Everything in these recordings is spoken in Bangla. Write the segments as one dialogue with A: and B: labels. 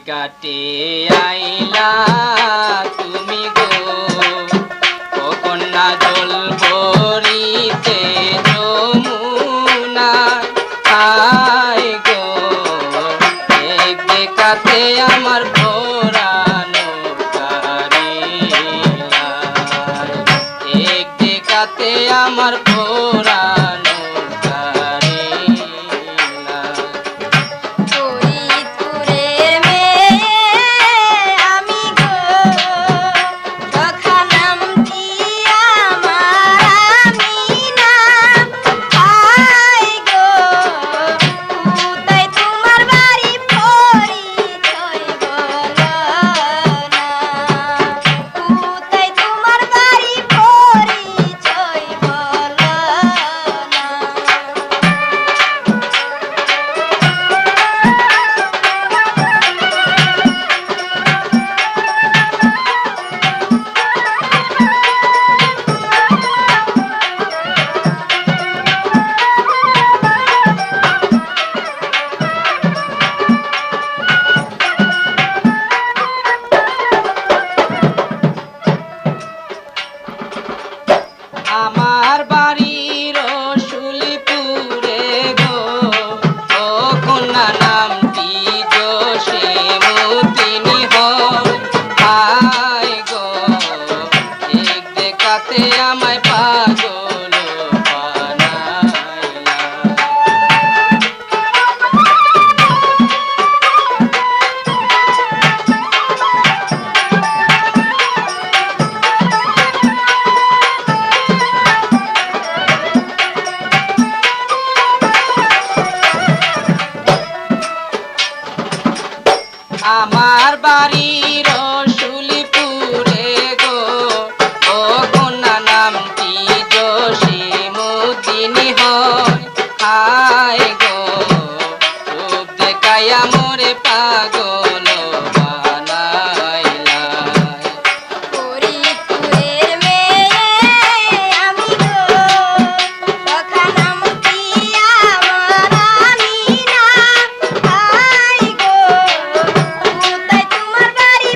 A: কাটে আইলা তুমি গো ও কন্যা জল ভরিতে যমুনা আই গো এক দেখাতে আমার ভরানো কারিলা এক দেখাতে আমার ভরানো আমার বাড়ির রসুলপুরে গো ও কন্যা নামটি জসীমউদ্দিনী হয় হায় গো এক দেখাতে আমায় পাগল বানাইলা আমার বাড়ির রসুলপুরে গো ও কন্যা নামটি জসীমউদ্দিনী হয় হায় গো রূপ দেখাইয়া মোরে পাগল বানাইলা
B: ফরিদপুরের মেয়ে আমি গো তখানামতি আমার আমিনা হাই গো কোথায় তোমার বাড়ি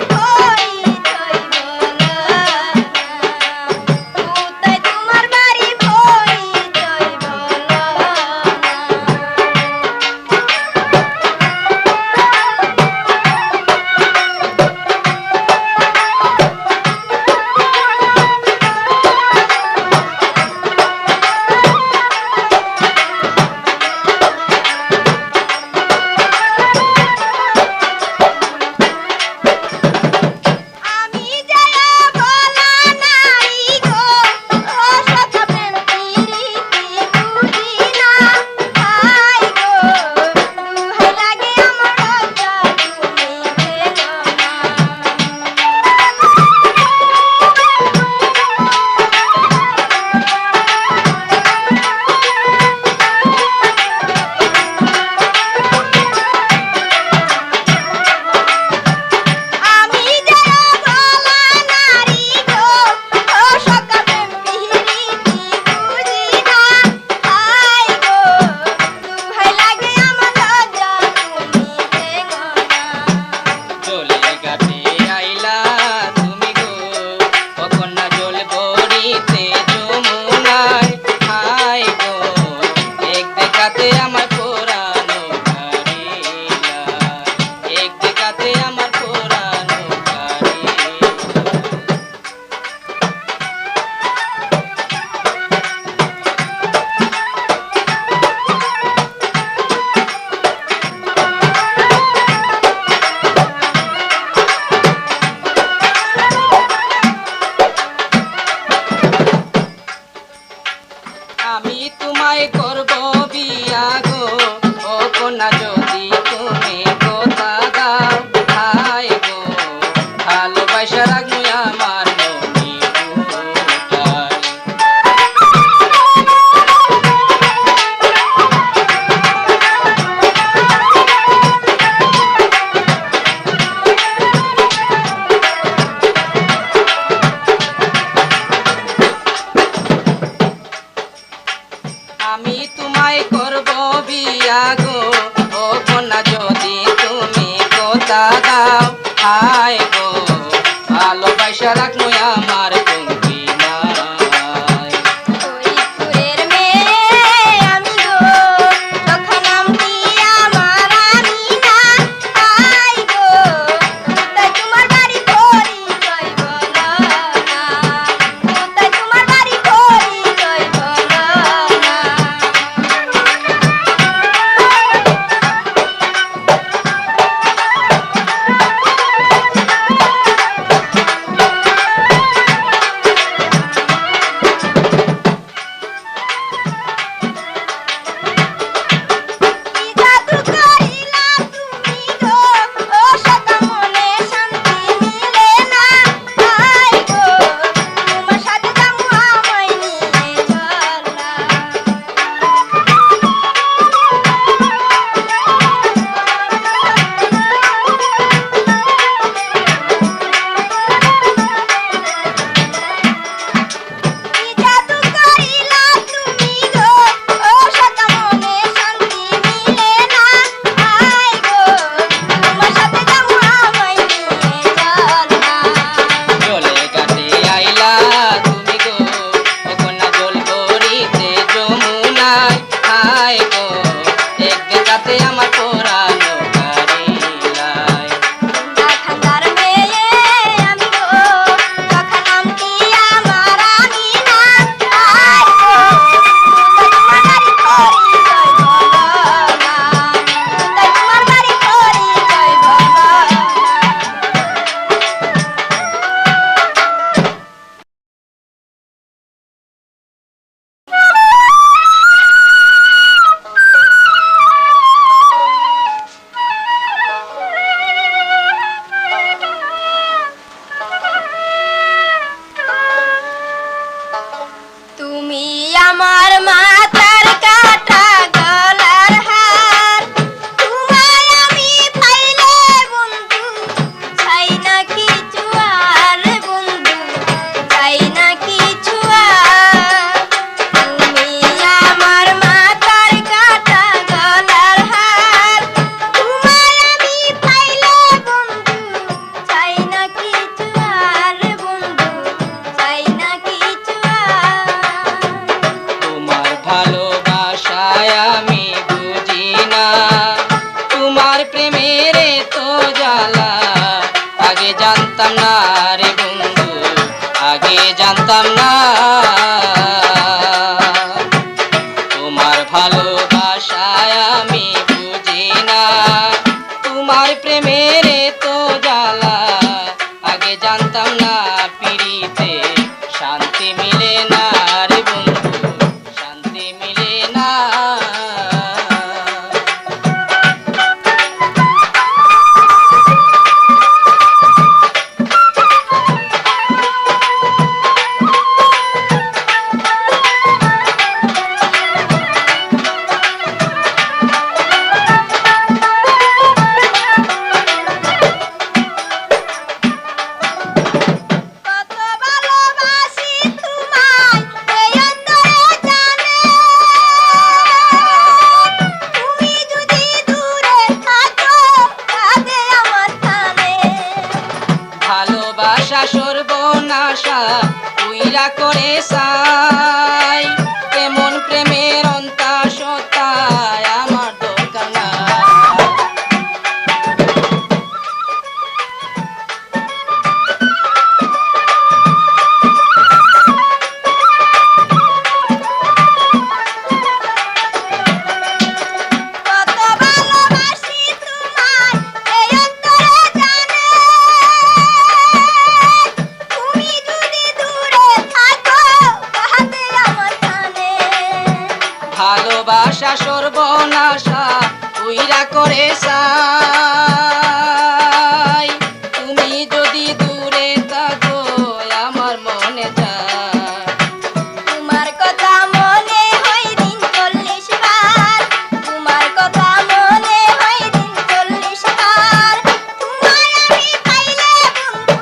A: রাখবো আমার কমতি নাই।
B: ফরিদপুরের মেয়ে আমি গো, তখন আমটি আমার আমিনা। আই গো, কোথায় তোমার বাড়ি পরিচয় বলো না, কোথায় তোমার বাড়ি পরিচয় বলো না। কি জাদু করিলা তুমি গো, ও সদা মনে শান্তি মিলে না। আই গো, তোমার সাথে যাবো আমায় নিয়ে চল না। কি জাদু করিলা তুমি গো, ও সদা মনে শান্তি মিলে না। আই গো, তোমার সাথে যাবো আমায় নিয়ে চল না।
A: জলে ঘাটে আইলা তুমি গো, কন্যা জল করিতে যমুনায়। হায় গো, এক দেখাতে আমার পরানো কারিলাই।
B: খান্দার মেয়ে আমি গো, তখন আমটি আমার আমিনা। আই গো, কোথায় তোমার বাড়ি পরিচয় বলো না, কোথায় তোমার বাড়ি পরিচয় বলো না। তুমি আমার মাথার কাটা গলার হার, তোমায় আমি পাইলে বন্ধু চাই না কিছু আর, বন্ধু চাই না কিছু আর। তুমি আমার মাথার কাটা গলার হার, তোমায় আমি পাইলে বন্ধু চাই না কিছু আর, বন্ধু চাই না কিছু আর।
A: তোমার ভালোবাসায় আমি বুঝি না, তোমার প্রেমের তো জ্বালা আগে জানতাম না রে বন্ধু, আগে জানতাম না। তোমার ভালোবাসায় আমি বুঝি না, তোমার প্রেমের তো জ্বালা আগে জানতাম না। পিড়িতে শান্তি মিলে না রে বন্ধু, শান্তি মিলে না।
B: কত ভালোবাসি তোমায় এই অন্তরে জানে, তুমি যদি দূরে থাকো কাঁদে আমার কানে।
A: ভালোবাসা সর্বনাশা উইরা করে সাই, কেমন প্রেমের অন্তা সত্তায় আমার দরকার নাই।
B: কত ভালোবাসি তোমায় এই অন্তরে জানে, তুমি যদি দূরে থাকো কাঁদে আমার কানে।
A: ভালোবাসা সর্বনাশা উইরা করে সাই, তুমি যদি দূরে থাকো আমার মনে যায়।
B: তোমার কথা মনে হয় দিন 40 বার, তোমার কথা মনে হয় দিন 40 বার। তোমায় আমি পাইলে বন্ধু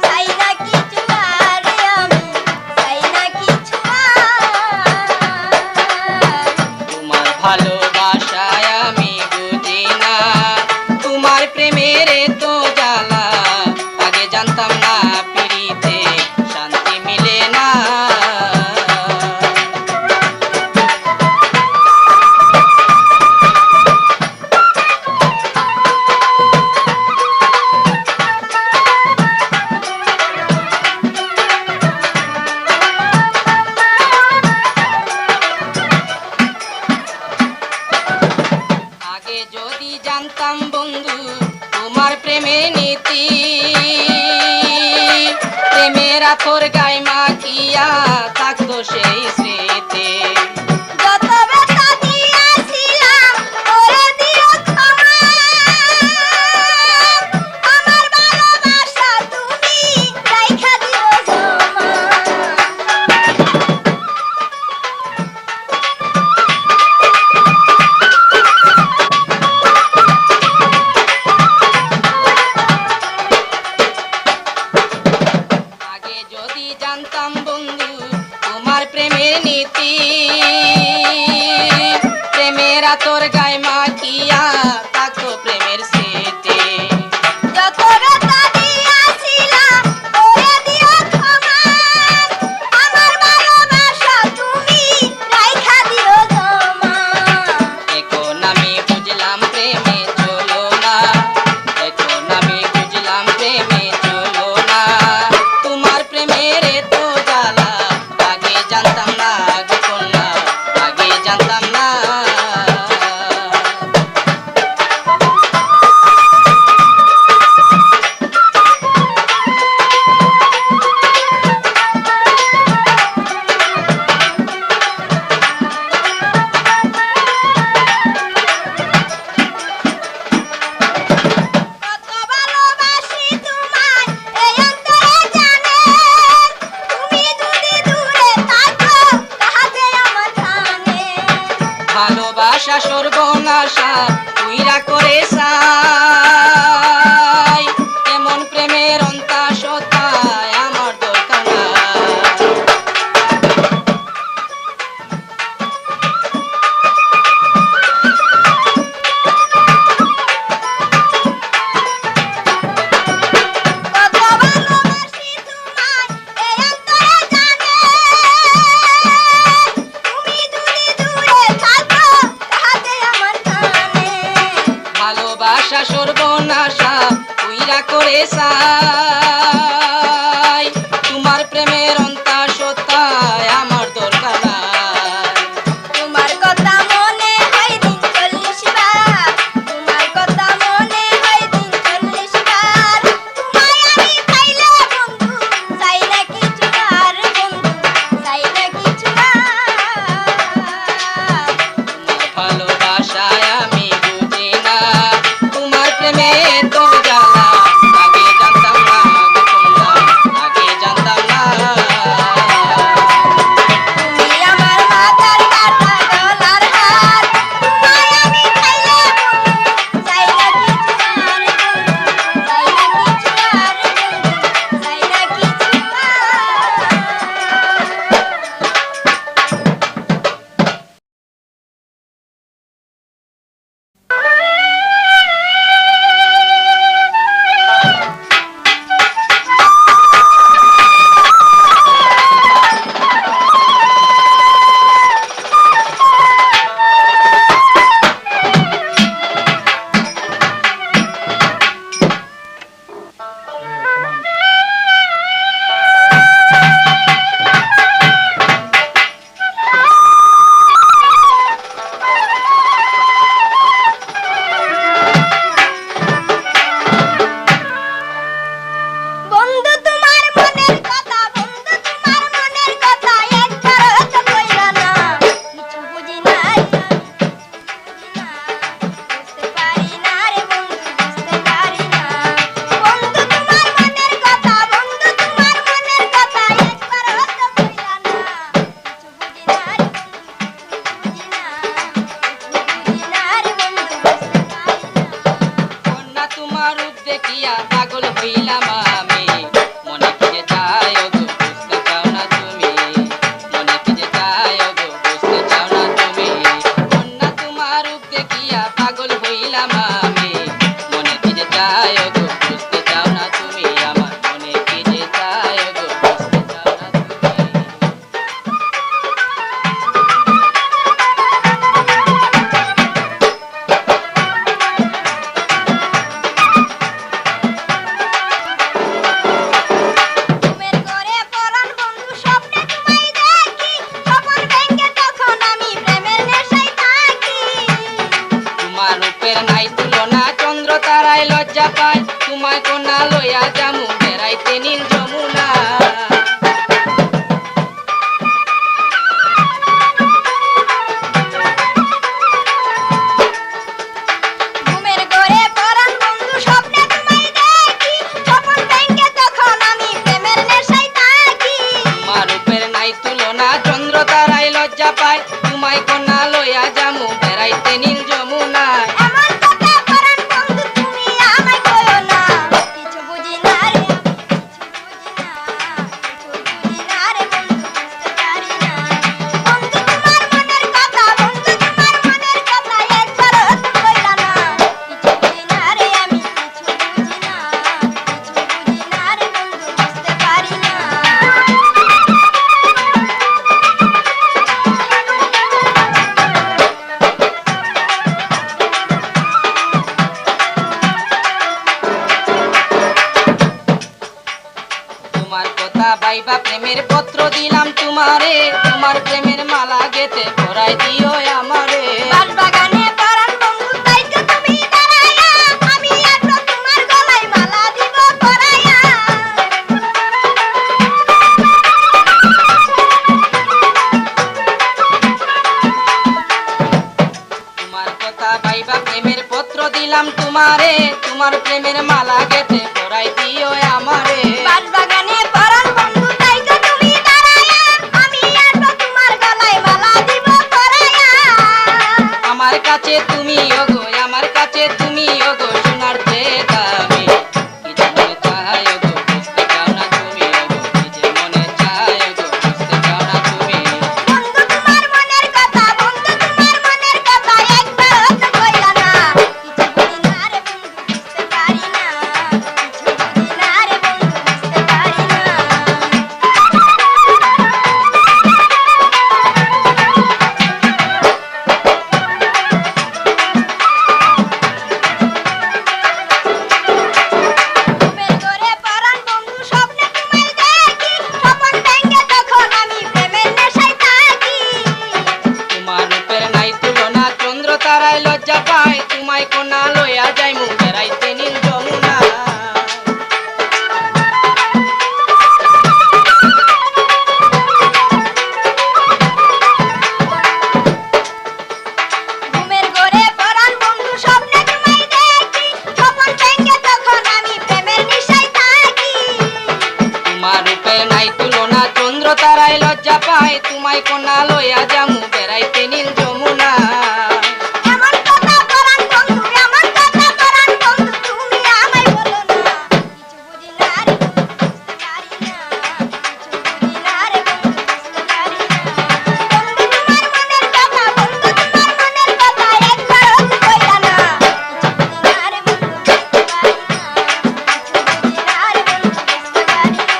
B: চাই না কিছু আর, আমি চাই না কিছু আর।
A: তোমার ভালোবাসায় আমি বুঝি না, তোমার প্রেমের তো জ্বালা আগে জানতাম না। পিড়িতে মাখিয়া থাকতো সেই স্মৃতি।
B: যত ব্যথা দিয়েছিলাম করে দিও ক্ষমা, আমার ভালোবাসা তুমি রাইখা দিও জমা।
A: আগে যদি জানতাম বন্ধু তোমার প্রেমের নীতি, প্রেমের আতর গায়ে মাখিয়া থাকতো প্রেমের স্মৃতি।
B: যত ব্যথা দিয়েছিলাম করে দিও ক্ষমা, আমার ভালোবাসা তুমি রাইখা দিও জমা।
A: এখন আমি বুঝলাম প্রেমে চলো না, এখন আমি বুঝলাম প্রেমে চলো না, তোমার প্রেমের এত জ্বালা আগে জানতাম না গো কন্যা, আগে জানতাম না।
B: কত ভালোবাসি তোমায় এই অন্তরে জানে, তুমি যদি দূরে থাকো তাহাতে আমার জানে।
A: ভালোবাসা সর্বনাশা তুইরা করে সাই, এমন প্রেমের অন্তা সতায় আমার দরকার নাই।
B: কত ভালোবাসি তোমায় এই অন্তরে জানে, তুমি যদি দূরে থাকো তাহাতে আমার জানে।
A: ভালোবাসা সর্বনাশা তুইরা করে সাই, কথা ভাইবা প্রেমের পত্র দিলাম তোমারে, তোমার প্রেমের মালা গেতে পরাই দিও আমারে।
B: বাগানে পরাণ বন্ধু তাই তো তুমি দাঁড়ায়া, আমি আসবো তোমার গলায় মালা দিব পরায়া।
A: তোমার কথা ভাইবা প্রেমের পত্র দিলাম তোমারে, তোমার প্রেমের মালা গেতে পরাই দিও আমারে।
B: বাগানে পরাণ বন্ধু তাই তো তুমি দাঁড়ায়া, আমি আসবো তোমার গলায় মালা দিব পরায়া।
A: আমার কাছে তুমি ওগো, আমার কাছে তুমি ওগো সোনার চেয়ে দামি। কি যে মনে চায় ওগো বুঝতে চাও না তুমি ওগো, কি যে মনে চায় ওগো বুঝতে চাও না তুমি।
B: বন্ধু তোমার মনের কথা, বন্ধু তোমার মনের কথা একবার তো কইলা না। কিছু বুঝি না রে বন্ধু বুঝতে পারি না, কিছু বুঝি না রে বন্ধু বুঝতে পারি না। ঘুমের ঘরে পরাণ বন্ধু স্বপ্নে তোমায় দেখি, স্বপন ভেঙে তখন আমি প্রেমের নেশায় থাকি।
A: তোমার রূপের নাই তুলনা, চন্দ্র তারায় লজ্জা পায়, তোমায় কোনা লইয়া যাইমু বেড়াইতে নীল যমুনা।
B: ঘুমের ঘরে পরাণ বন্ধু স্বপ্নে তোমায় দেখি, স্বপন ভেঙে তখন আমি প্রেমের নেশায় থাকি।
A: তোমার রূপের নাই তুলনা, চন্দ্র তারায় লজ্জা পায়, তোমায় কোনা লইয়া যামু বেড়াইতে নীল যমুনা।
B: এমন কথা পরাণ বন্ধু, এমন কথা পরাণ বন্ধু তুমি আমায় বলো না। কিছু বুঝি না রে বন্ধু বুঝতে পারি না, কিছু বুঝি না রে বন্ধু বুঝতে পারি না। বন্ধু তোমার মনের কথা, বন্ধু তোমার মনের কথা একবারও তো কইলা না। কিছু বুঝি না রে বন্ধু বুঝতে পারি না, কিছু বুঝি না রে বন্ধু বুঝতে পারি না।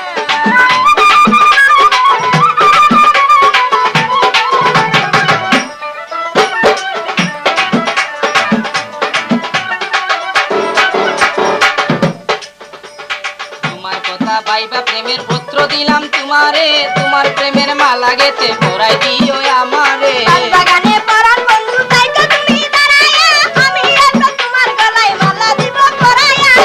A: তোমার কথা ভাইবা প্রেমের পত্র দিলাম তোমারে, তোমার প্রেমের মালা গেতে পরাই দিও আমারে।
B: বাগানে পরাণ বন্ধু তাই তো তুমি দাঁড়ায়া, আমি আসবো তোমার গলায় মালা দিব পরায়া।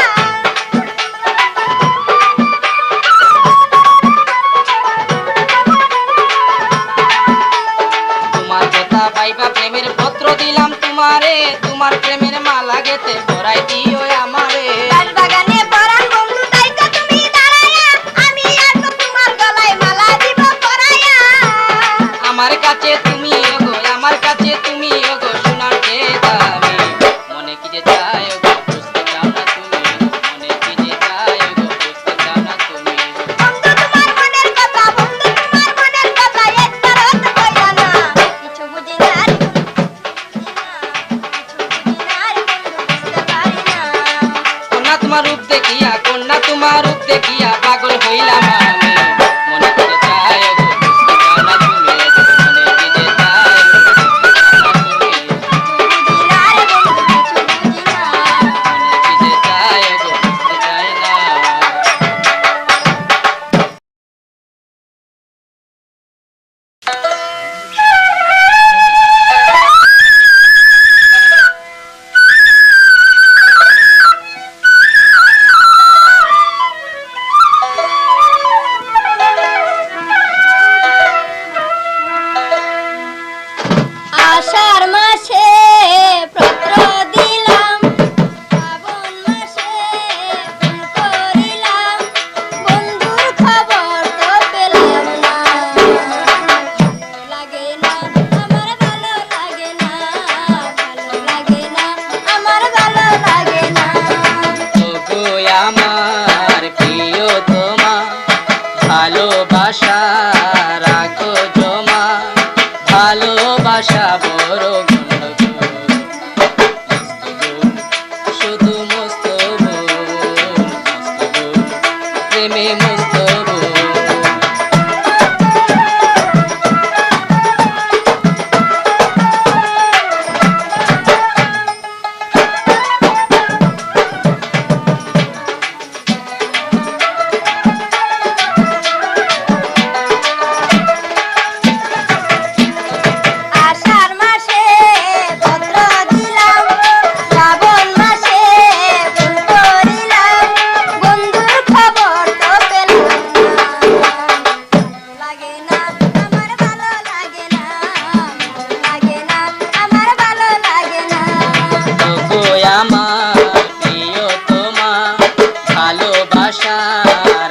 A: তোমার কথা ভাইবা প্রেমের পত্র দিলাম তোমারে, তোমার প্রেমের মালা গেতে পরাই দিও আমারে।
B: বাগানে পরাণ বন্ধু তাই তো তুমি দাঁড়ায়া, আমি আসবো তোমার গলায় মালা দিব পরায়া।
A: আমার কাছে তুমি ওগো, আমার কাছে তুমি ওগো সোনার চেয়ে দামি। মনে কি যে চায় ওগো বুঝতে চাও না তুমি, মনে কি যে চায় ওগো বুঝতে চাও না তুমি।
B: বন্ধু তোমার মনের কথা, বন্ধু তোমার মনের কথা একবারও তো কইলা না। কিছু বুঝি না রে বন্ধু বুঝতে পারি না,
A: কন্যা তোমার রূপ দেখিয়া, কন্যা তোমার রূপ দেখিয়া পাগল হইলাম আমি। মনে কি যে চায় ওগো বুঝতে চাও না তুমি ওগো, মনে কি যে চায় ওগো বুঝতে চাও না তুমি।
B: বুঝি না রে বন্ধু কিছু বুঝি না।
A: মনে কি যে চায় ওগো বুঝতে চায় না।
B: আষাঢ় মাসে পত্র দিলাম, শ্রাবণ মাসে ফোন করিলাম, বন্ধুর খবর তো পেলাম না। লাগে না আমার ভালো লাগে না, ভালো লাগে না আমার ভালো লাগে না।
A: ওগো আমার প্রিয়তমা, ভালোবাসা রাখো জমা, ভালোবাসা বড় গন্ডগোল। শুধু মস্ত বোন, প্রেমে মস্ত বোন।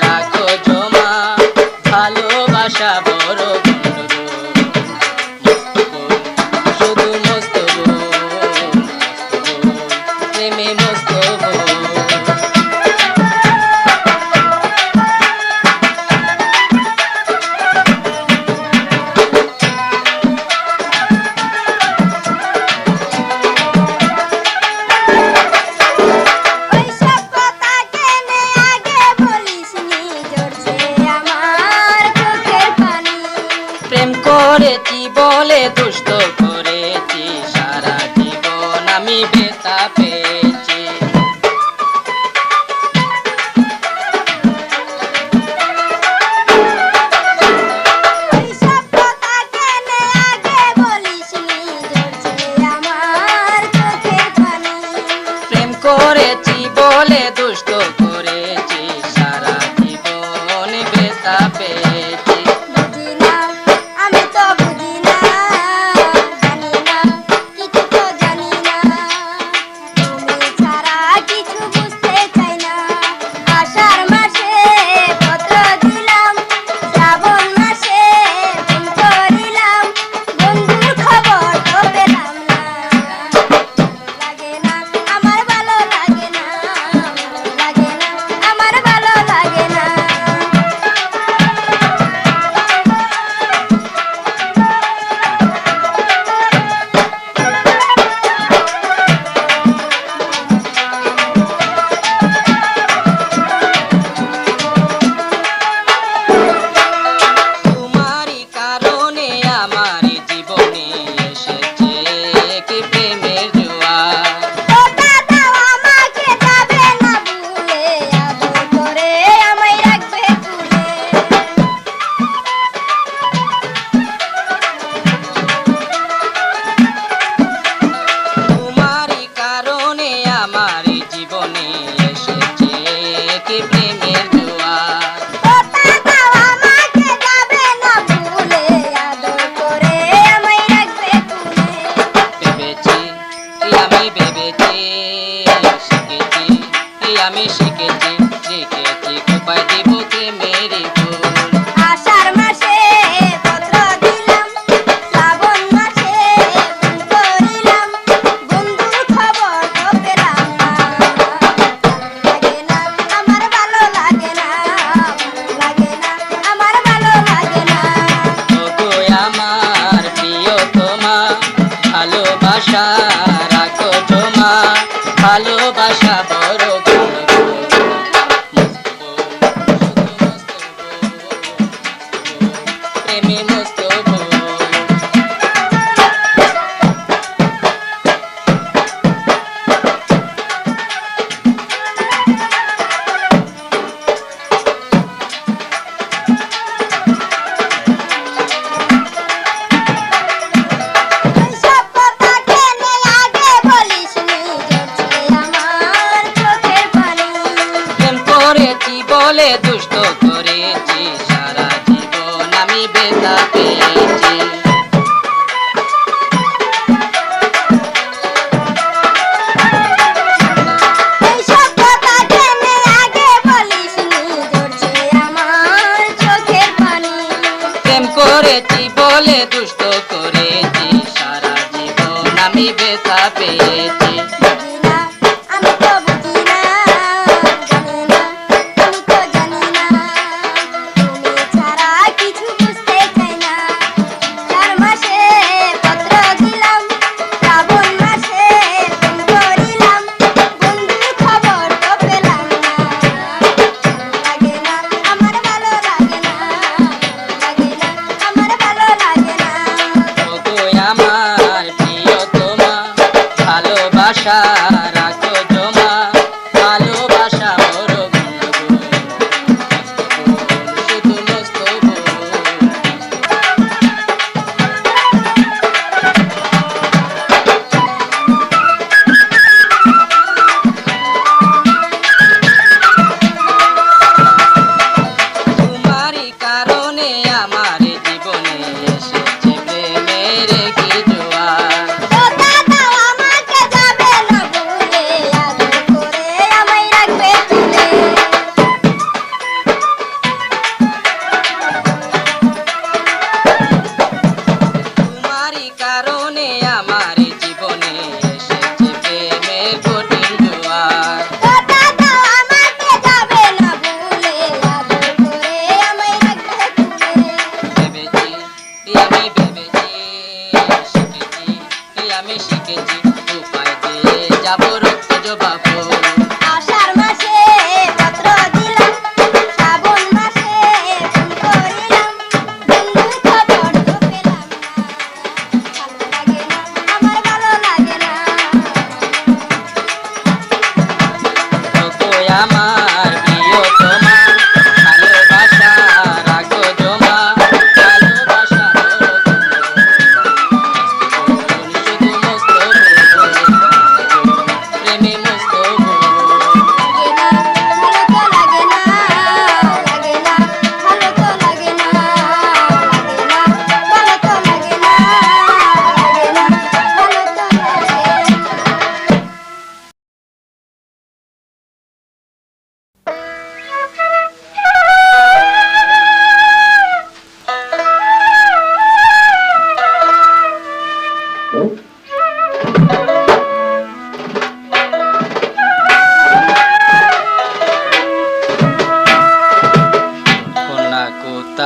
A: রাখো জমা ভালোবাসা বড় শুধু মস্ত প্রেমে মস্ত
B: ওইসব কথা কেনে আগে বলিসনি, ঝরছে আমার চোখের পানি।
A: প্রেম করেছি বলে দুষ্ট করেছি, সারা জীবন আমি বেতা পেয়েছি।
B: ওইসব কথা কেনে আগে বলিসনি, ঝরছে আমার চোখের পানি।
A: প্রেম করেছি বলে দুষ্ট করেছি, সারা জীবন বেতা পেয়েছি।
B: বুঝি না, আমি তো বুঝি না, জানি না, কিছু তো জানি না। তুমি ছাড়া কিছু বুঝতে চাই না। আষাঢ় মাসে পত্র দিলাম, শ্রাবণ মাসে ফোন করিলাম, বন্ধুর খবর তো পেলাম না। লাগে না, আমার ভালো লাগে না, লাগে না, আমার ভালো লাগে না।
A: তোমারই কারণে আমার জীবনে এসেছে কি প্রেমের জোয়ার।
B: ওটা দাও আমাকে, যাবে না ভুলে, আদর করে আমায় রাখবে তুলে।
A: তোমারই কারণে আমার জীবনে এসেছে কি প্রেমের জোয়ার।
B: ওটা দাও আমাকে, যাবে না ভুলে, আদর করে আমায় রাখবে তুলে।
A: ভেবেছি আমি ভেবেছি, শিখেছি আমি শিখেছি, শিখেছি কোপায় দিব প্রেমের ফুল।
B: আষাঢ় মাসে পত্র দিলাম, শ্রাবণ মাসে ফোন করিলাম, বন্ধুর খবর তো পেলাম না। লাগে না, আমার ভালো লাগে না, লাগে না, আমার ভালো লাগে না।
A: ওগো আমার প্রিয়তমা, ভালোবাসা রাখো জমা, ভালোবাসা বড় প্রেমে মস্ত
B: ওইসব কথা কেনে আগে বলিসনি, ঝরছে আমার চোখের পানি।
A: প্রেম করেছি বলে দুষ্ট করেছি, সারা জীবন আমি বেতা পেয়েছি।
B: ওইসব কথা কেনে আগে বলিসনি, ঝরছে আমার চোখের পানি।
A: প্রেম করেছি বলে দুষ্ট করেছি, সারা জীবন আমি বেতা পেয়েছি।
B: বুঝি না, আমি তো বুঝি না, জানি না, আমি তো জানি না। তুমি ছাড়া কিছু বুঝতে চাই না। চার মাসে পত্র দিলাম, শ্রাবণ মাসে ফোন করিলাম, বন্ধুর খবর তো পেলাম না। লাগে না, আমার ভালো লাগে না, লাগে না, আমার ভালো লাগে না।
A: ওগো আমার প্রিয়তমা, ভালোবাসা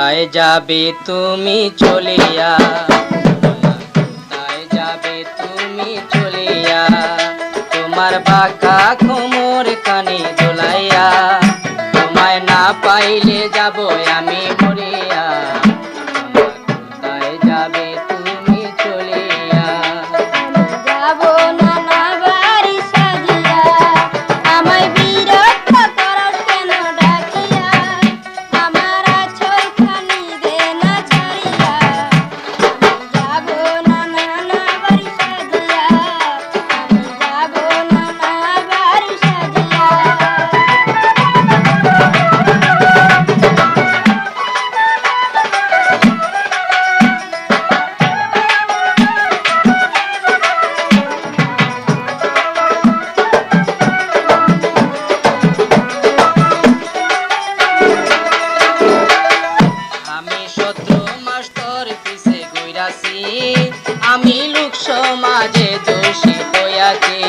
A: কোথায় যাবে তুমি চলিয়া, কোথায় যাবে তুমি চলিয়া, তোমার বাঁকা কোমর কানে দোলাইয়া, তোমায় না পাইলে যাব আমি মরিয়া, কোথায় যাবে তুমি চলিয়া।
B: যাবো নানা বাড়ি সাজিয়া, আমায় বিরক্ত করস কেন ডাকিয়া, আমার আঁচলখানি দে না ছাড়িয়া। আমি যাবো নানা বাড়ি সাজিয়া, আমি যাবো নানা বাড়ি সাজিয়া।
A: আমি শত্রু মাস্টার পিছে ঘুরাছি, আমি লোক সমাজে দোষী হইয়াছি।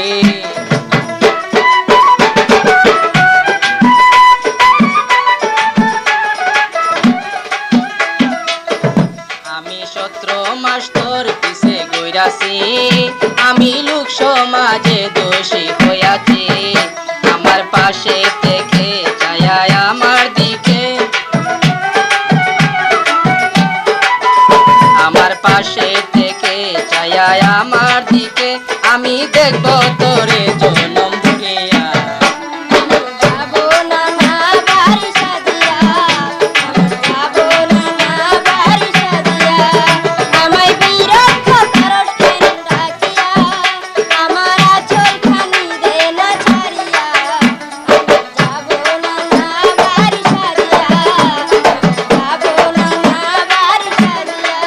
A: আমি শত্রু মাস্টার পিছে ঘুরাছি, আমি লোক সমাজে দোষী হইয়াছি। আমার পাশে থেকে ছায়া আমার দিকে, আমার পাশে থেকে ছায়া আমার দিকে, আমি দেখব তোরে জনম ভুলিয়া।
B: যাবো নানা বাড়ি সাজিয়া, আমি যাবো নানা বাড়ি সাজিয়া, আমায় বিরক্ত করস কেন ডাকিয়া, আমার আঁচলখানি দে না ছাড়িয়া। আমি যাবো নানা বাড়ি সাজিয়া, আমি যাবো নানা বাড়ি সাজিয়া।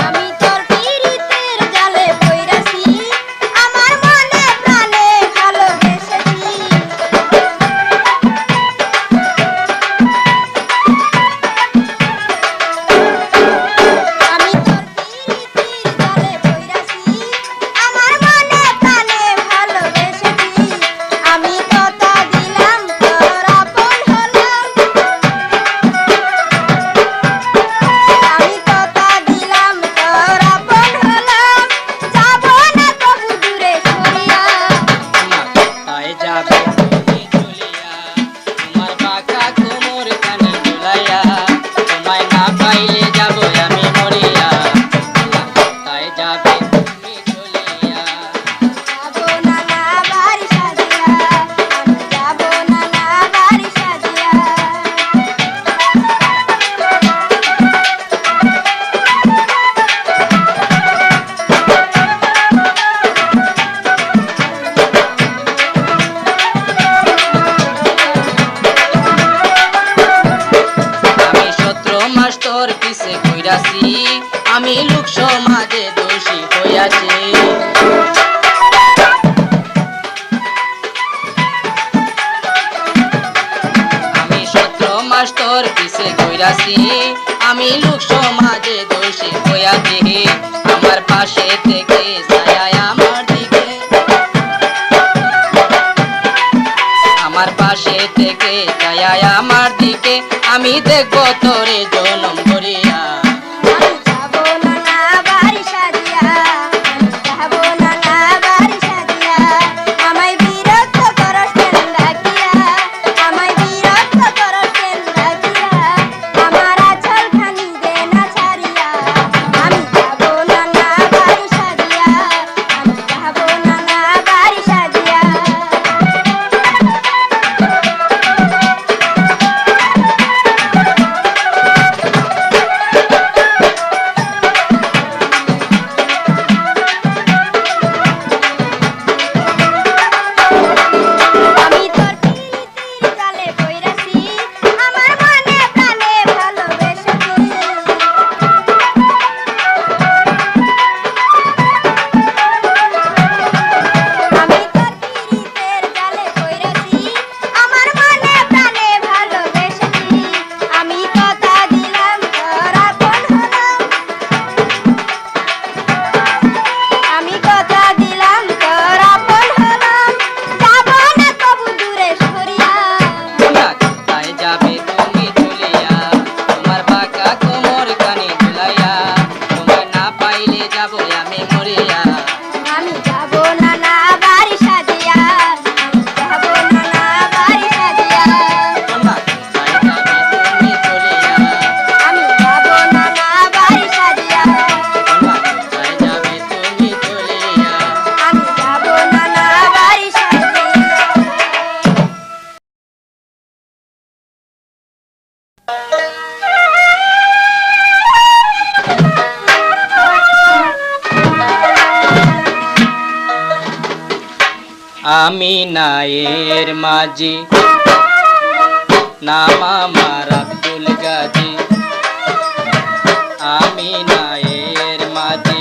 B: আমি তোর পীড়িতের জালে পইড়াছি, আমার মনে প্রাণে ভালোবেসেছি। আমি তোর পীড়িতের জালে পইড়াছি, আমার মনে প্রাণে ভালোবেসেছি। আমি কথা দিলাম তোর আপন হলাম, আমি কথা দিলাম তোর আপন হলাম, যাবো না তবু দূরে সরিয়া।
A: কোথায় যাবে তুমি চলিয়া, তোমার বাঁকা কোমর কানে দোলাইয়া, তোমায় না পাইলে যাব আমি মরিয়া। কোথায় যাবে তুমি চলিয়া।
B: যাবো নানা বাড়ি সাজিয়া, আমি যাবো নানা বাড়ি সাজিয়া।
A: আমি শত্রু মাস্টার পিছে ঘুরাছি, আমি লোক সমাজে দোষী হইয়াছি। আমি শত্রু মাস্টার পিছে ঘুরাছি, আমি লোক সমাজে দোষী হইয়াছি। আমার পাশে থেকে ছায়া আমার দিকে, আমার পাশে থেকে ছায়া আমার দিকে, আমি দেখব তোরে জনম ভরিয়া।
B: আমি যাবো নানা বাড়ি সাজিয়া, আমি যাবো নানা বাড়ি সাজিয়া, আমায় বিরক্ত করস কেন ডাকিয়া, আমায় বিরক্ত করস কেন ডাকিয়া, আমার আঁচলখানি দে না ছাড়িয়া। আমি যাবো নানা বাড়ি সাজিয়া, আমি যাবো নানা বাড়ি সাজিয়া।
A: আমি নায়ের মাঝি নাম আমার আব্দুল গাজী। আমি নায়ের মাঝি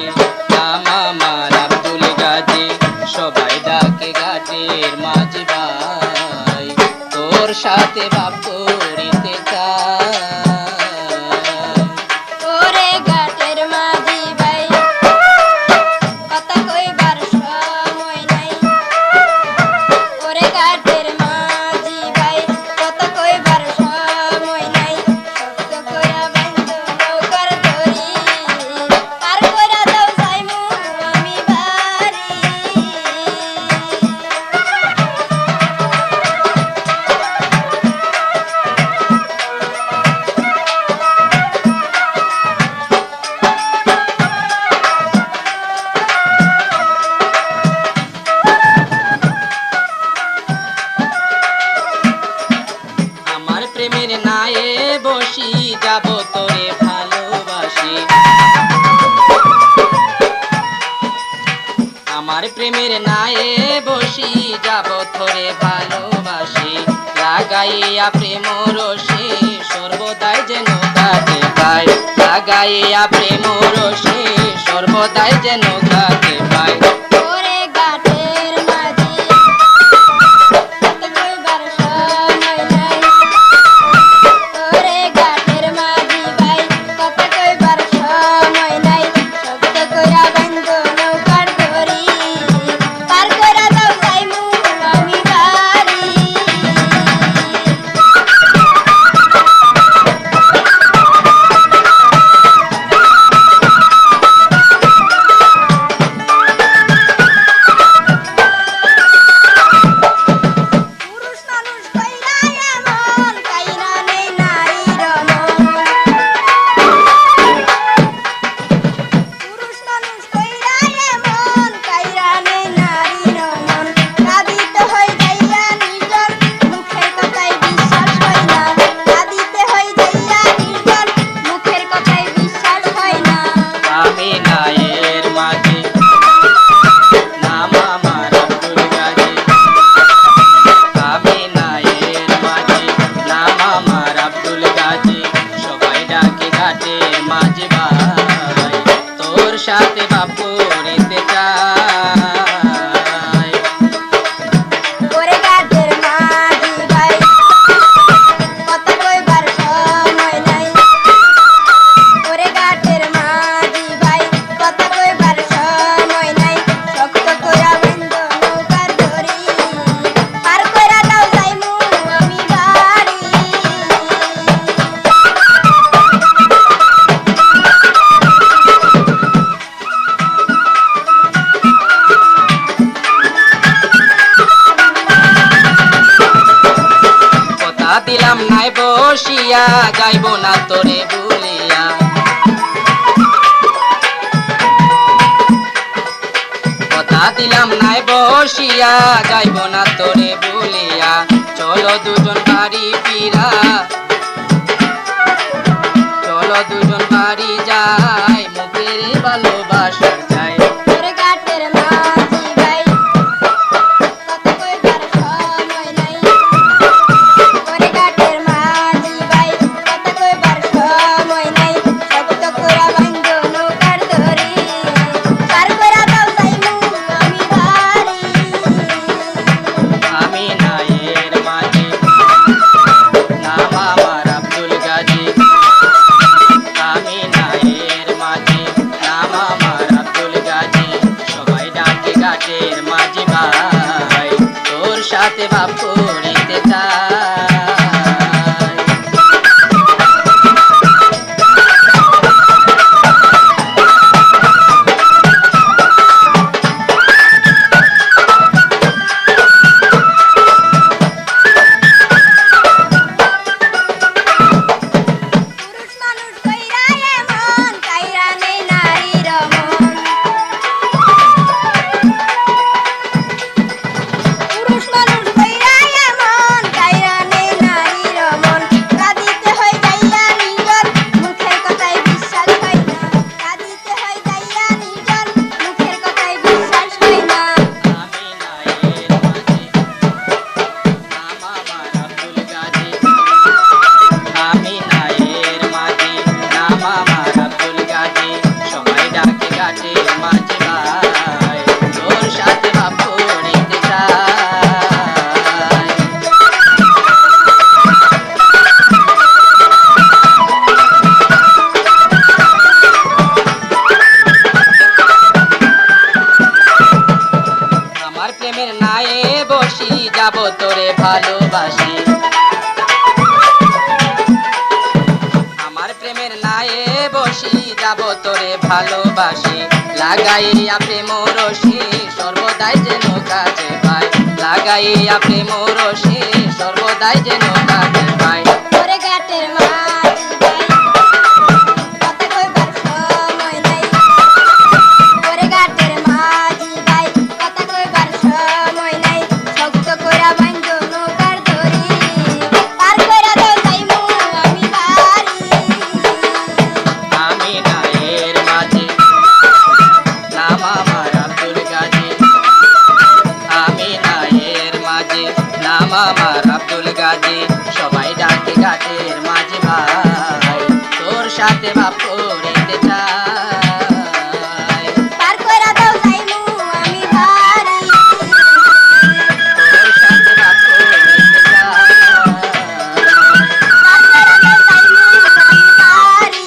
A: নাম আমার আব্দুল গাজী। সবাই ডাকে ঘাটের মাঝি ভাই, তোর সাথে বাপ করিতে চাই।
B: ওরে ঘাটের মাঝি ভাই, কথা কইবার সময় নাই। ওরে ঘাটের মাঝি ভাই, কথা কইবার সময় নাই। শক্ত কইরা বাঁধো নৌকার দড়ি, পার কইরা দাও যাইমু আমি বাড়ি।
A: আমার প্রেমের নায়ে বসি যাব তোরে ভালোবাসি। আমার প্রেমের নায়ে বসি যাব তোরে ভালোবাসি। লাগাইয়া প্রেম রসি সর্বদাই যেন কাটে পাই। লাগাইয়া প্রেম রসি সর্বদাই যেন কাটে পাই।
B: ওরে ঘাটের মাঝি, কথা কইবার সময় নাই। ওরে ঘাটের মাঝি ভাই, কথা কইবার সময় নাই। শক্ত কইরা বাঁধো নৌকার দড়ি, পার কইরা দাও যাইমু আমি বাড়ি। পুরুষ মানুষ কইরা এমন, কাইরা নেই নারীর মন। পুরুষ মানুষ কইরা এমন, কাইরা নেই নারীর মন। কাঁদিতে হয় যাইয়া নির্জন, মুখের কথায় বিশ্বাস হয় না। কাঁদিতে হয় যাইয়া নির্জন, মুখের কথায় বিশ্বাস হয় না।
A: আমি নায়ের মাঝি নাম আমার আব্দুল গাজী। আমি নায়ের মাঝি নাম আমার আব্দুল গাজী। সবাই ডাকে ঘাটে মাঝি ভাই, তোর সাথে বাপ করিতে চাই।
B: ওরে ঘাটের মাঝি ভাই, কথা কইবার সময় নাই। ওরে ঘাটের মাঝি ভাই, কথা কইবার সময় নাই। শক্ত কইরা বাঁধো নৌকার দড়ি, পার কইরা দাও যাইমু আমি বাড়ি।
A: কথা দিলাম নাই বসিয়া, যাইব না তোরে ভুলিয়া। কথা দিলাম নাই বসিয়া, যাইব না তোরে ভুলিয়া। চলো দুজন বাড়ি ফিরা, চলো দুজন বাড়ি যাই, মুখের ভালোবাসা চাই।
B: ওরে ঘাটের মাঝি ভাই, কথা কইবার সময় নাই। ওরে ঘাটের মাঝি ভাই, কথা কইবার সময় নাই। শক্ত কইরা বাঁধো নৌকার দড়ি, পার কইরা দাও যাইমু আমি বাড়ি।
A: আমি নায়ের মাঝি নাম ভালোবাসি। আমার প্রেমের নায়ে বসি যাব তোরে ভালোবাসি, লাগাইয়া প্রেম রশি সর্বদাই যেন কাজে পায়, লাগাইয়া প্রেম রশি সর্বদাই যেন কাজে পায়।
B: ওরে ঘাটের মাঝি ভাই কথা কইবার সময় নাই, ওরে ঘাটের মাঝি ভাই কথা কইবার সময় নাই, শক্ত কইরা বাইন্ধ নৌকার দড়ি, পার কইরা দাও যাইমু আমি বাড়ি।
A: আমি নায়ের মাঝি নাম আমার আব্দুল গাজী, আমি নায়ের মাঝি নাম আমার আব্দুল গাজী, সবাই ডাকে ঘাটের মাঝি ভাই, তোর সাথে ভাব করিতে চাই,
B: পার কইরা দাও যাইমু আমি বাড়ি।
A: তোর সাথে ভাব করিতে চাই,
B: পার কইরা দাও যাইমু আমি বাড়ি।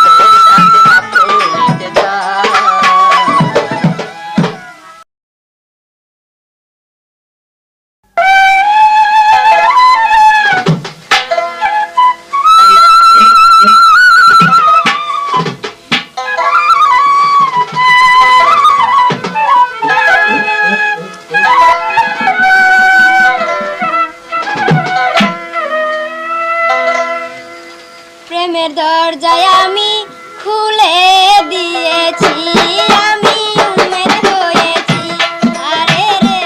A: তোর সাথে ভাব করিতে চাই।
B: প্রেমের দরজায় আমি খুলে দিয়েছি, আমি উম্মেদ হয়েছি, আরে রে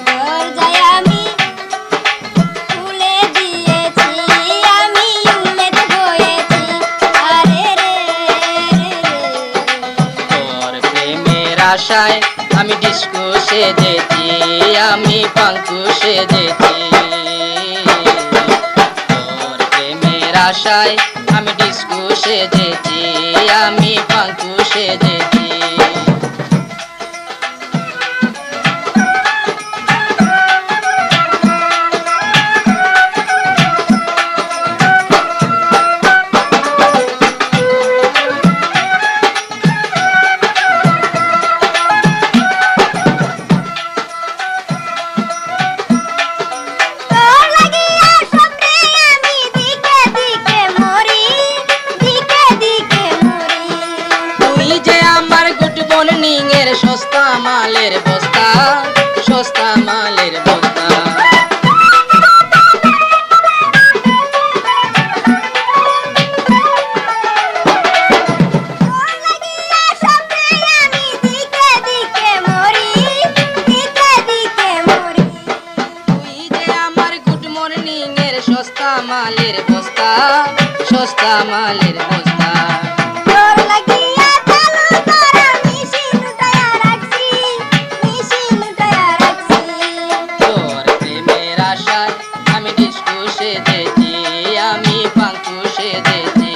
B: দরজায় আমি খুলে দিয়েছি, আমি উম্মেদ হয়েছি, আরে রে
A: তোর প্রেমের আশায় আমি ডিস্কো সেজেছি, আমি পাঙ্কু সেজেছি, তোর প্রেমের আশায় আমি ডিস্কো সেজেছি, আমি পাঙ্কু সেজেছি।
B: তোর লাগিয়া স্বপ্নে আমি দিকে দিকে মরি, দিকে দিকে মরি।
A: তুই যে আমার গুড মর্নিং এর সস্তা মালের বস্তা, সস্তা মালের বস্তা।
B: তোর লাগিয়া স্বপ্নে আমি দিকে দিকে মরি, দিকে দিকে মরি।
A: তুই যে আমার গুড মর্নিং এর সস্তা মালের বস্তা, সস্তা মালের বস্তা।
B: তোর লাগিয়া চালু করা মেশিন উঠায়া রাখছি, মেশিন উঠায়া রাখছি।
A: তোর প্রেমের আশায় আমি ডিস্কো সেজেছি, আমি পাঙ্কু সেজেছি।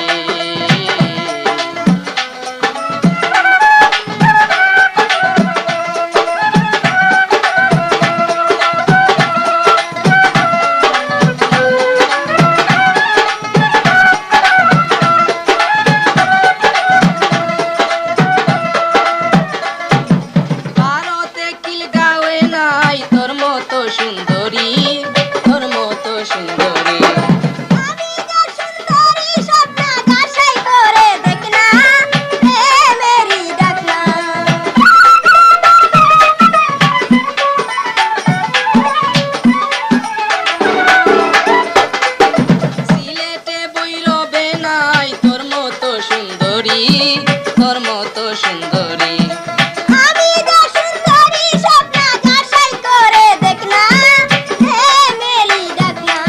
A: ভারতে কিলগাঁওয়ে নাই তোর মতো সুন্দরী, তোর মতো সুন্দরী।
B: আমি যে সুন্দরী স্বপ্ন আশাই করে দেখনা, প্রেমেরই ডাকনা।
A: সিলেটে বৈরবে নাই তোর মতো সুন্দরী, তোর মতো সুন্দরী।
B: আমি যে সুন্দরী স্বপ্ন আশাই করে দেখনা, প্রেমেরই ডাকনা।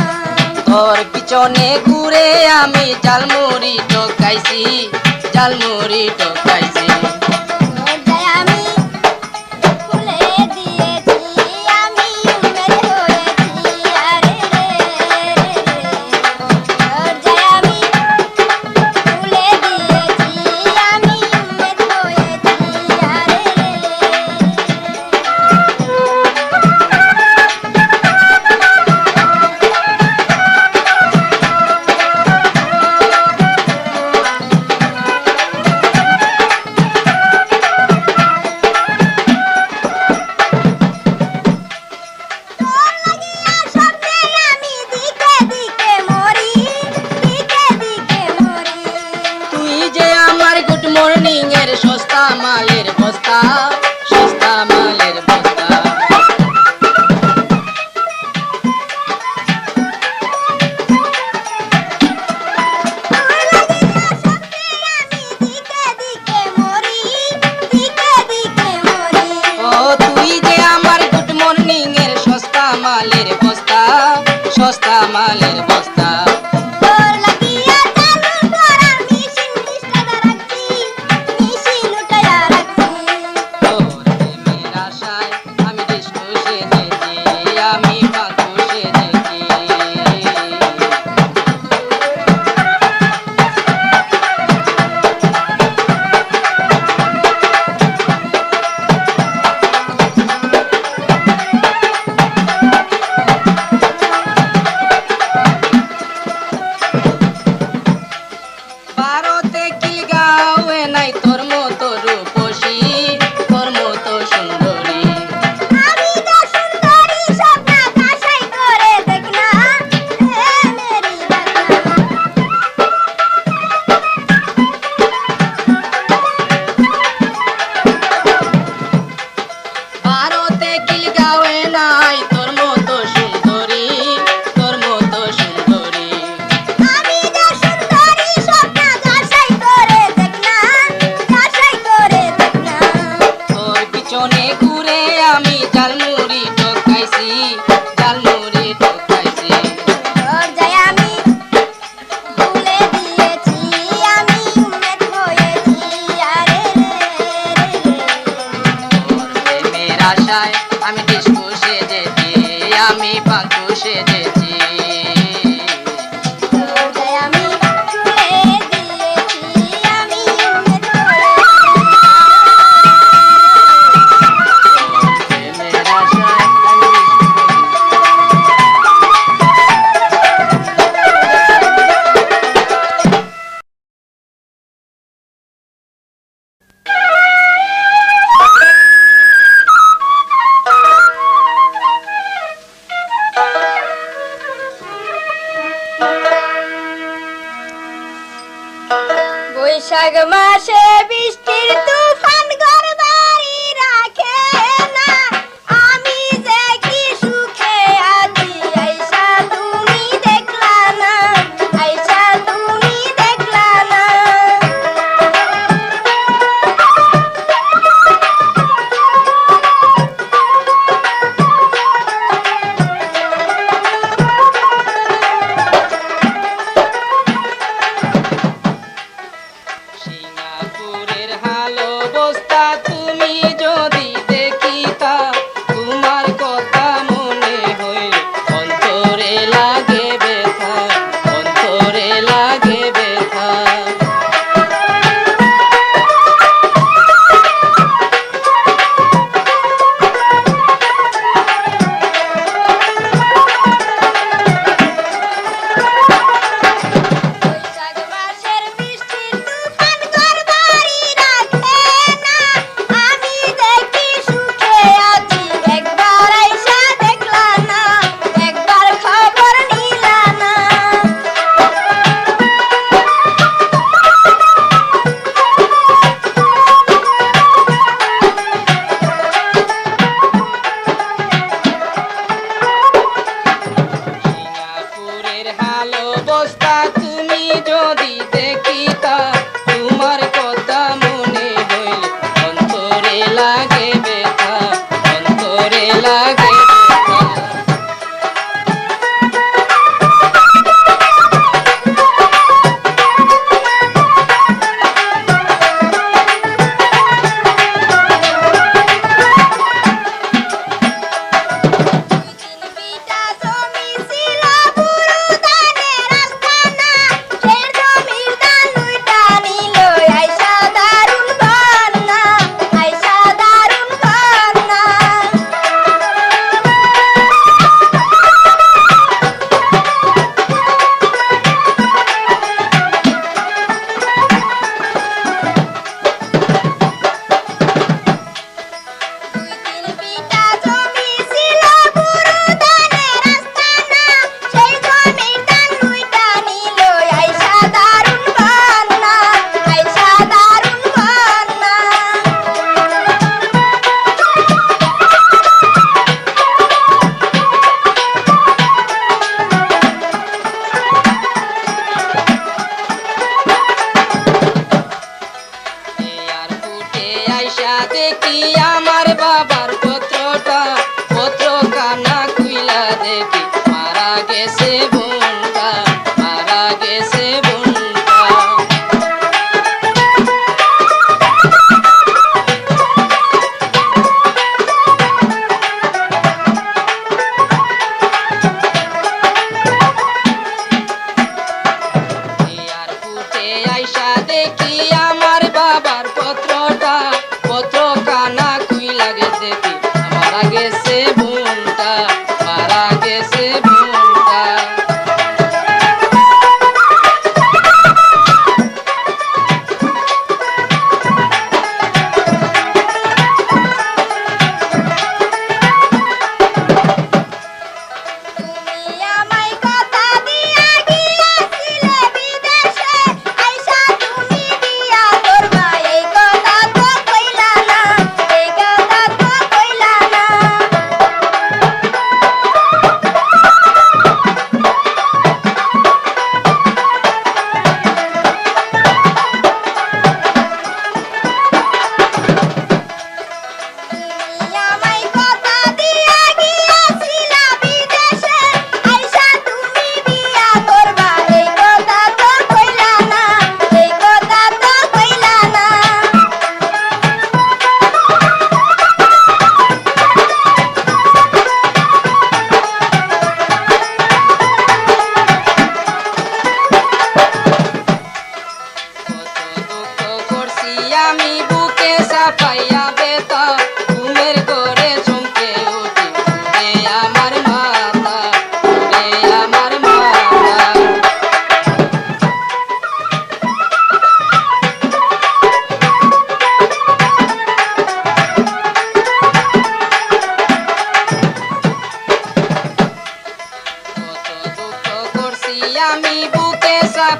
A: তোর পিছনে ঘুরে আমি জালমুড়ি ঠকাইছি, জালমুড়ি ঠকাইছি।
B: দরজায় আমি খুলে দিয়েছি, আমি উম্মেদ হয়েছি, আরে রে দরজায় আমি খুলে দিয়েছি, আমি উম্মেদ হয়েছি, আরে রে।
A: মালের বস্তা, সস্তা মালের বস্তা।
B: তোর লাগিয়া চালু করার মেশিন স্টার্ট রাখছি, মেশিন উঠায়া রাখছি।
A: তোর প্রেমের আশায় আমি ডিস্কো সেজেছি, আমি বাঁকু সেজেছি। ভারতে কি গাওয়ে নাই তোর মতো রূপসী, তোর মতো সুন্দরী।
B: আমি তো সুন্দরী স্বপ্ন বাসাই করে দেখনা, হে মেরি
A: ভারতে কি গাওয়ে নাই তোর মতো সুন্দরী, তোর মতো সুন্দরী।
B: আমি তো সুন্দরী স্বপ্ন বাসাই করে দেখনা, বাসাই করে দেখনা।
A: তোর পিছনে ঘুরে আমি জালমুড়ি ঠকাইছি, জালমুড়ি ঠকাইছি।
B: তোর যায় আমি ভুলে দিয়েছি, আমি উম্মেদ হয়েছি, আরে রে রে।
A: তোর প্রেমের আশায় আমি ডিস্কো সেজেছি, আমি বাঁকু সেজেছি।
B: তোর যায় আমি ভুলে দিয়েছি, আমি উম্মেদ হয়েছি।
A: প্রেমের আশায় আমি
B: বৈশাখ মাসে বৃষ্টির তুফান ঘরবাড়ি রাখে না, আমি যে কি সুখে আছি, আইসা তুমি দেখলা না, আইসা তুমি দেখলা না।
A: সিঙ্গাপুরের হালো বস্তা তুমি যদি দেখিতা, তোমার কথা মনে হইল অন্তরে লাগে ব্যথা, অন্তরে লাগে ব্যথা।
B: বৈশাখ মাসের বৃষ্টির তুফান ঘরবাড়ি রাখে না, আমি যে কি সুখে আছি, একবার আইসা দেখলা না, একবার খবর নিলা না।
A: সিঙ্গাপুরের হালো বস্তা তুমি যদি দেখিতা, তোমার কথা মনে হইল অন্তরে লাগে ব্যথা, অন্তরে লাগে ব্যথা।
B: দুই তিন বিটা জমি ছিল বুড়ো ধানের আস্তানা, সেই জমির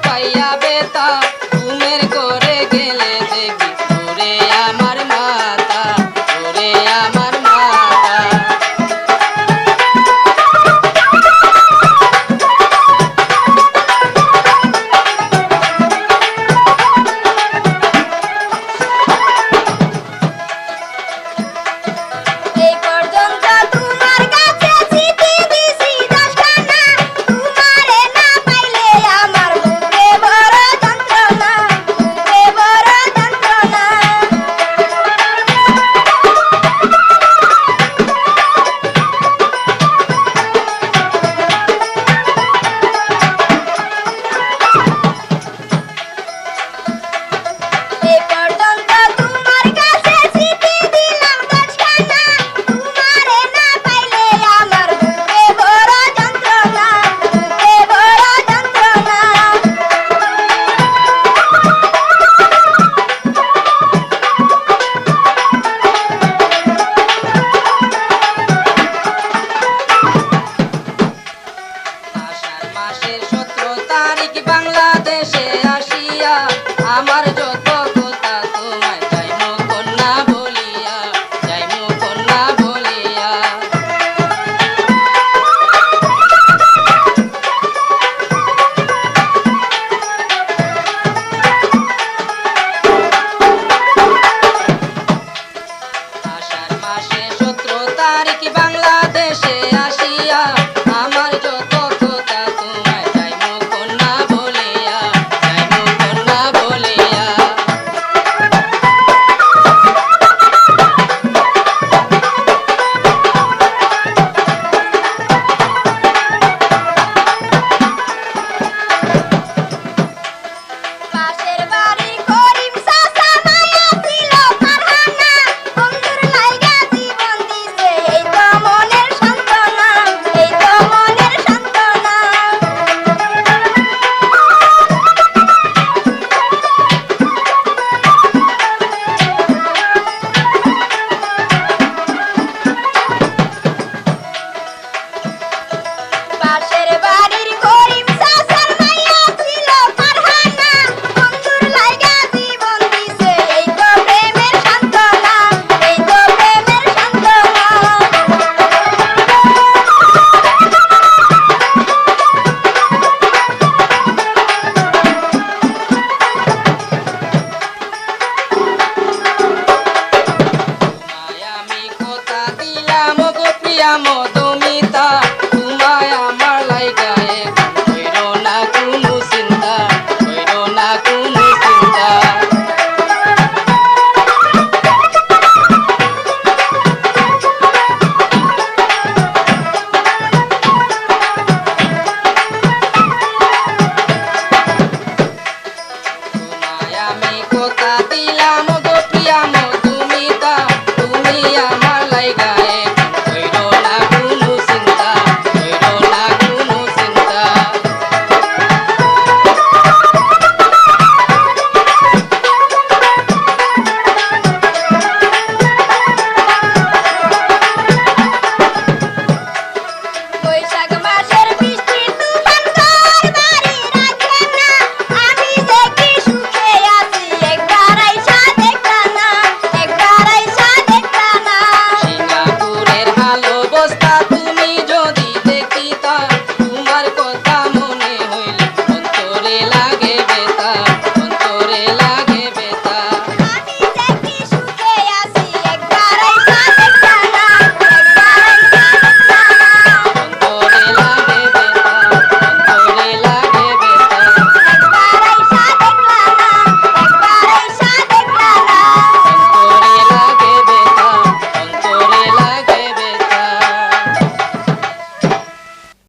A: পাইয়া বেতা ঘুমের ঘরে